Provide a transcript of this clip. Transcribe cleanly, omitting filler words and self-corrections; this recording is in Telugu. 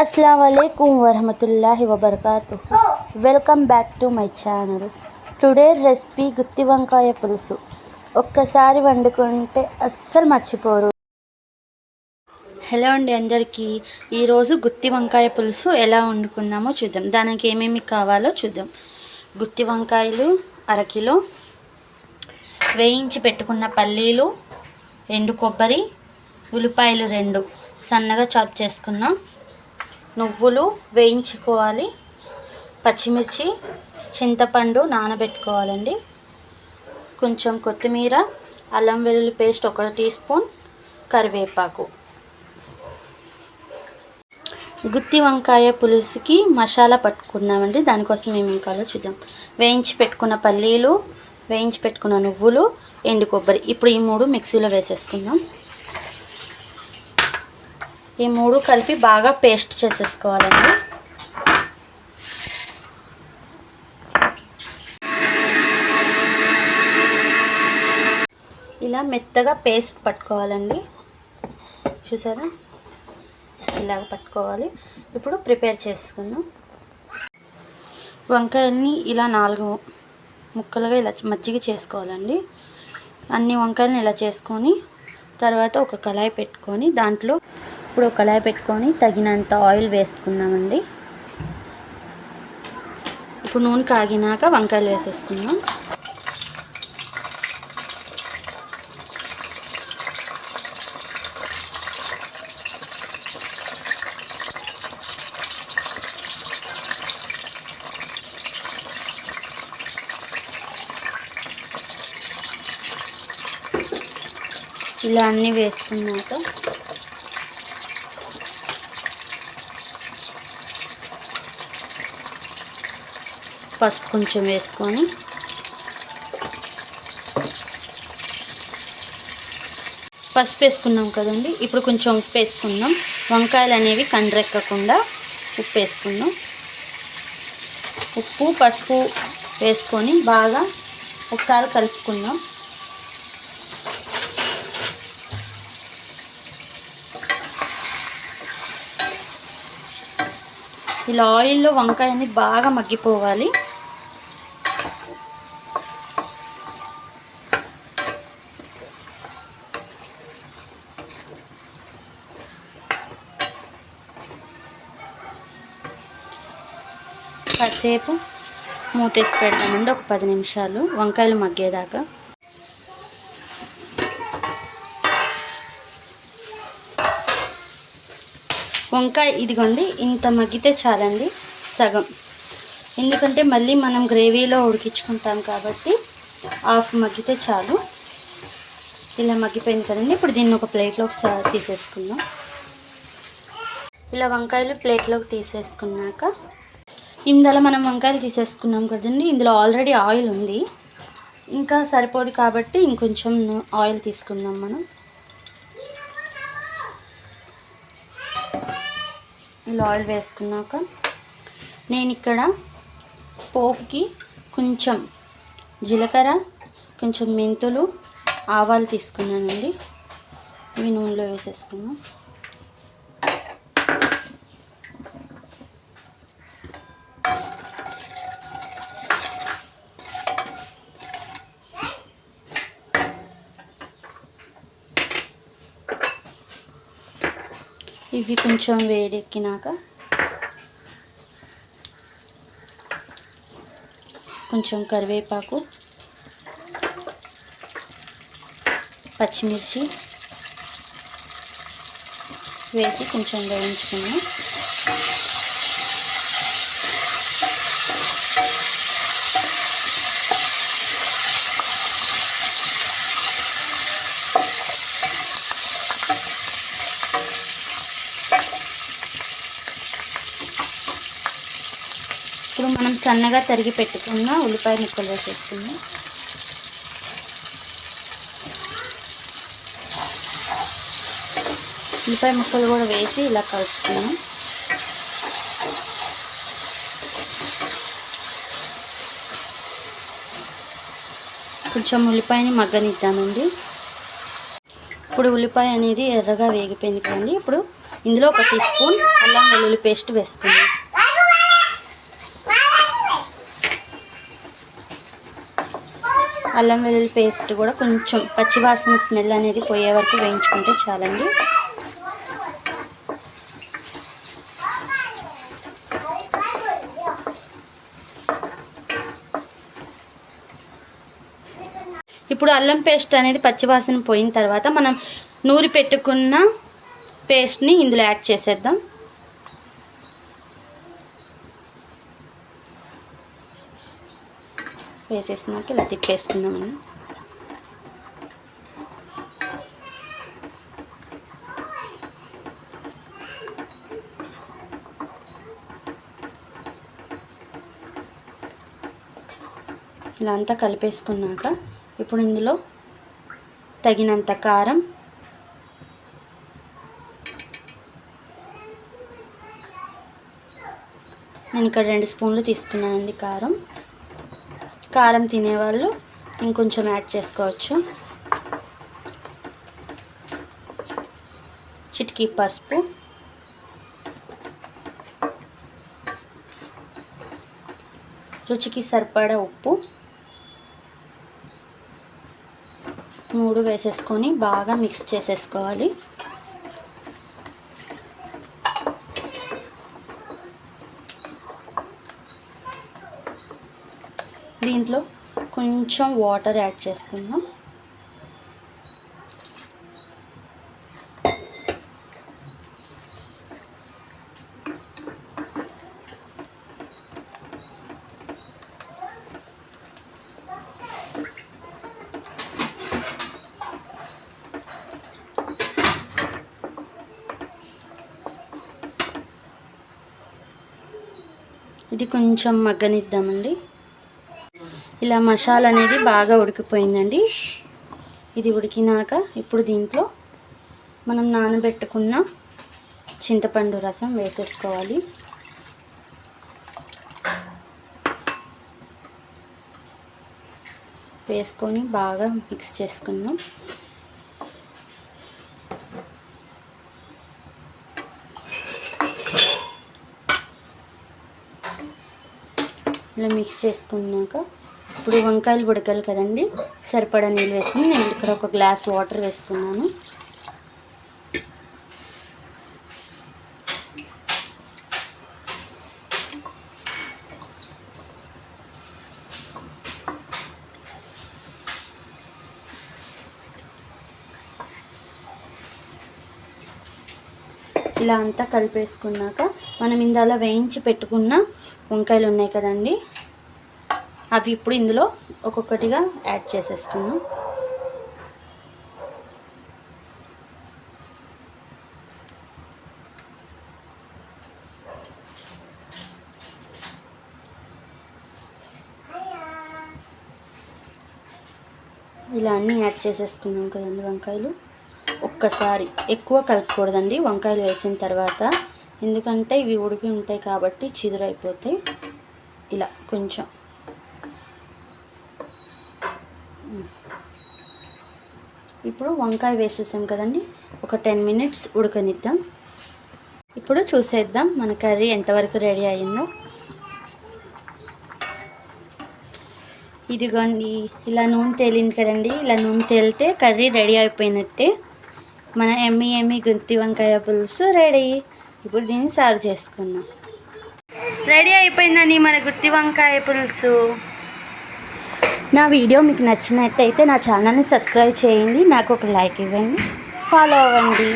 अस्सलाम वालेकुम वरहमतुल्लाहि वबरकातुहू. Welcome back to my channel. Today recipe గుత్తి వంకాయ పులుసు. ఒక్కసారి వండుకుంటే అస్సలు మర్చిపోరు. హలో అండి అందరికీ. ఈరోజు గుత్తి వంకాయ పులుసు ఎలా వండుకుందామో చూద్దాం. దానికి ఏమేమి కావాలో చూద్దాం. గుత్తి వంకాయలు అరకిలో, వేయించి పెట్టుకున్న పల్లీలు, ఎండు కొబ్బరి, ఉల్లిపాయలు 2 సన్నగా చాప్ చేసుకున్నాం, నువ్వులు వేయించుకోవాలి, పచ్చిమిర్చి, చింతపండు నానబెట్టుకోవాలండి, కొంచెం కొత్తిమీర, అల్లం వెల్లుల్లి పేస్ట్ 1 టీ స్పూన్, కరివేపాకు. గుత్తి వంకాయ పులుసుకి మసాలా పట్టుకున్నామండి. దానికోసం ఏమేమి కావాలో చూద్దాం. వేయించి పెట్టుకున్న పల్లీలు, వేయించి పెట్టుకున్న నువ్వులు, ఎండు కొబ్బరి. ఇప్పుడు ఈ 3 మిక్సీలో వేసేసుకుందాం. ఈ 3 కలిపి బాగా పేస్ట్ చేసేసుకోవాలండి. ఇలా మెత్తగా పేస్ట్ పట్టుకోవాలండి. చూసారా, ఇలాగ పట్టుకోవాలి. ఇప్పుడు ప్రిపేర్ చేసుకుందాం. వంకాయల్ని ఇలా 4 ముక్కలుగా ఇలా మజ్జిగ చేసుకోవాలండి. అన్ని వంకాయలను ఇలా చేసుకొని తర్వాత ఒక కళాయి పెట్టుకొని దాంట్లో ఇప్పుడు ఒక కళాయి పెట్టుకొని తగినంత ఆయిల్ వేసుకుందామండి. ఇప్పుడు నూనె కాగినాక వంకాయలు వేసేసుకుందాం. ఇలా అన్నీ వేసుకున్నాక పసుపు కొంచెం వేసుకొని పసుపు వేసుకున్నాం కదండి. ఇప్పుడు కొంచెం ఉప్పు వేసుకుందాం. వంకాయలు అనేవి కండ్రెక్కకుండా ఉప్పు వేసుకుందాం. ఉప్పు పసుపు వేసుకొని బాగా ఒకసారి కలుపుకుందాం. ఇలా ఆయిల్లో వంకాయని బాగా మగ్గిపోవాలి. కాసేపు మూతేసి పెడతామండి, ఒక 10 నిమిషాలు వంకాయలు మగ్గేదాకా. వంకాయ ఇదిగోండి ఇంత మగ్గితే చాలండి, సగం. ఎందుకంటే మళ్ళీ మనం గ్రేవీలో ఉడికించుకుంటాం కాబట్టి హాఫ్ మగ్గితే చాలు. ఇలా మగ్గిపోయింది కదండి. ఇప్పుడు దీన్ని ఒక ప్లేట్లోకి తీసేసుకుందాం. ఇలా వంకాయలు ప్లేట్లోకి తీసేసుకున్నాక ఇందులో మనం వంకాయలు తీసేసుకున్నాం కదండి. ఇందులో ఆల్రెడీ ఆయిల్ ఉంది, ఇంకా సరిపోదు కాబట్టి ఇంకొంచెం ఆయిల్ తీసుకుందాం మనం. ఇలా ఆయిల్ వేసుకున్నాక నేను ఇక్కడ పోపుకి కొంచెం జీలకర్ర, కొంచెం మెంతులు, ఆవాలు తీసుకున్నానండి. ఇవి నూనెలో వేసేసుకున్నాం. ఇవి కొంచెం వేడెక్కినాక కొంచెం కరివేపాకు, పచ్చిమిర్చి వేసి కొంచెం వేయించుకున్నాం. ఇప్పుడు మనం సన్నగా తరిగి పెట్టుకున్న ఉల్లిపాయ ముక్కలు వేసేసుకుందాం. ఉల్లిపాయ ముక్కలు కూడా వేసి ఇలా కలుపుకున్నాం. కొంచెం ఉల్లిపాయని మగ్గనిద్దామండి. ఇప్పుడు ఉల్లిపాయ అనేది ఎర్రగా వేగిపోయింది కదండి. ఇప్పుడు ఇందులో 1 టీ స్పూన్ అల్లం వెల్లుల్లి పేస్ట్ వేసుకుందాం. అల్లం వెల్లుల్లి పేస్ట్ కూడా కొంచెం పచ్చివాసన స్మెల్ అనేది పోయే వరకు వేయించుకుంటే చాలండి. ఇప్పుడు అల్లం పేస్ట్ అనేది పచ్చివాసన పోయిన తర్వాత మనం నూరి పెట్టుకున్న పేస్ట్ని ఇందులో యాడ్ చేసేద్దాం. వేసేసినాక ఇలా తిప్పేసుకున్నామండి. ఇలా అంతా కలిపేసుకున్నాక ఇప్పుడు ఇందులో తగినంత కారం, నేను ఇక్కడ 2 స్పూన్లు తీసుకున్నానండి కారం తినేవాళ్ళు ఇంకొంచెం యాడ్ చేసుకోవచ్చు. చిటికీ పసుపు, రుచికి సరిపడా ఉప్పు 3 వేసేసుకొని బాగా మిక్స్ చేసేసుకోవాలి. దీంట్లో కొంచెం వాటర్ యాడ్ చేసుకుందాం. ఇది కొంచెం మగ్గనిద్దామండి. ఇలా మసాలా అనేది బాగా ఉడికిపోయిందండి. ఇది ఉడికినాక ఇప్పుడు దీంట్లో మనం నానబెట్టుకున్న చింతపండు రసం వేసేసుకోవాలి. వేసుకొని బాగా మిక్స్ చేసుకుందాం. ఇలా మిక్స్ చేసుకున్నాక ఇప్పుడు వంకాయలు ఉడకాలి కదండి, సరిపడా నీళ్ళు వేసుకుని నేను ఇక్కడ 1 గ్లాస్ వాటర్ వేసుకున్నాను. ఇలా అంతా కలిపేసుకున్నాక మనం ఇందాల వేయించి పెట్టుకున్న వంకాయలు ఉన్నాయి కదండి, అవి ఇప్పుడు ఇందులో ఒక్కొక్కటిగా యాడ్ చేసేసుకున్నాం. ఇలా అన్నీ యాడ్ చేసేసుకున్నాం కదండి వంకాయలు. ఒక్కసారి ఎక్కువ కలుపుకూడదండి వంకాయలు వేసిన తర్వాత, ఎందుకంటే ఇవి ఉడికి ఉంటాయి కాబట్టి చిదురైపోతాయి. ఇలా కొంచెం ఇప్పుడు వంకాయ వేసేసాం కదండి, ఒక 10 మినిట్స్ ఉడకనిద్దాం. ఇప్పుడు చూసేద్దాం మన కర్రీ ఎంతవరకు రెడీ అయిందో. ఇదిగోండి ఇలా నూనె తేలింది కదండి, ఇలా నూనె తేలితే కర్రీ రెడీ అయిపోయినట్టే. మన ఎమ్మి గుత్తి వంకాయ పులుసు రెడీ. ఇప్పుడు దీన్ని సర్వ్ చేసుకుందాం. రెడీ అయిపోయిందండి మన గుత్తి వంకాయ పులుసు. నా వీడియో మీకు నచ్చినట్టయితే నా ఛానల్ని సబ్స్క్రైబ్ చేయండి, నాకు ఒక లైక్ ఇవ్వండి, ఫాలో అవ్వండి.